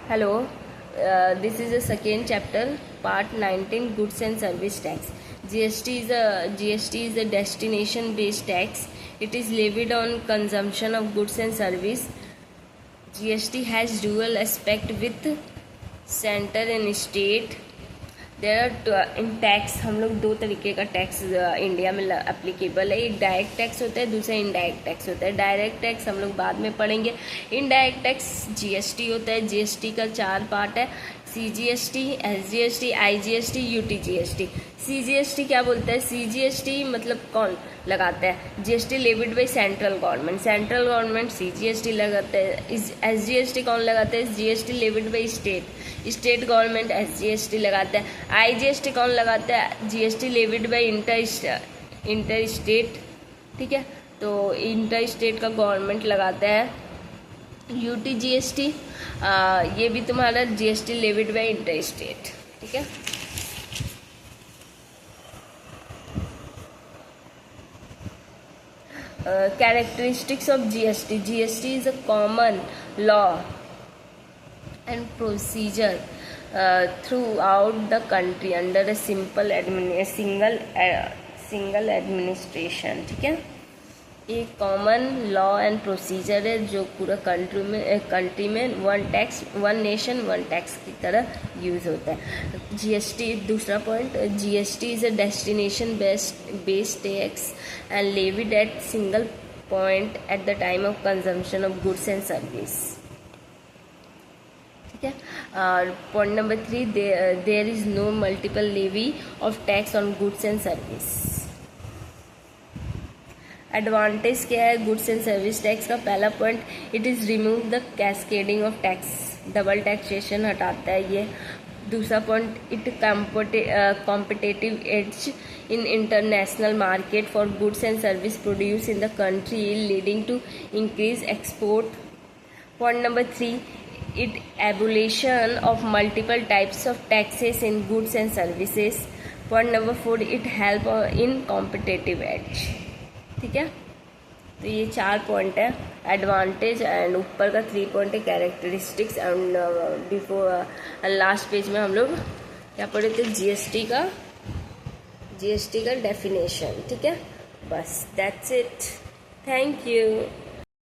Hello, this is the second chapter, part 19, Goods and Service Tax. GST is a destination-based tax. It is levied on consumption of goods and service. GST has dual aspect with center and state. In tax हम लोग दो तरीके का tax India में applicable है. एक direct tax होता है, दूसरा इनडायरेक्ट टैक्स होता है. डायरेक्ट टैक्स हम लोग बाद में पढ़ेंगे. इनडायरेक्ट टैक्स जीएसटी होता है. जीएसटी का 4 पार्ट है: CGST, SGST, IGST, UTGST. CGST क्या बोलता है? सीजीएसटी मतलब कौन लगाता है? GST levied by central government. Central government CGST लगाता है. एसजीएसटी कौन लगाता है? GST levied by state. State government SGST लगाता है. आईजीएसटी कौन लगाता है? GST levied by inter state. ठीक है, तो इंटर स्टेट का गवर्नमेंट लगाता है. यूटीजीएसटी ये भी तुम्हारा GST levied by inter state. ठीक है, characteristics of GST. GST is a common law and procedure throughout the country under a single administration. ठीक है, एक कॉमन लॉ एंड प्रोसीजर है जो पूरा कंट्री में वन नेशन वन टैक्स की तरह यूज़ होता है. जीएसटी दूसरा point, GST is a destination based tax and levied at single point at the time of consumption of goods and service. ठीक है, और point number 3, there is no multiple levy of tax on goods and service. Advantage क्या है goods and service tax का? पहला point, it is remove the cascading of tax. Double taxation हटाता है ये. दूसरा point, it competitive edge in international market for goods and service produce in the country leading to increase export. Point number 3, it abolition of multiple types of taxes in goods and services. Point number 4, it help in competitive edge. ठीक है, तो ये 4 point है advantage, and ऊपर का 3 point है characteristics. And before last page में हम लोग क्या पढ़े थे? जीएसटी का डेफिनेशन. ठीक है, बस दैट्स इट. Thank you.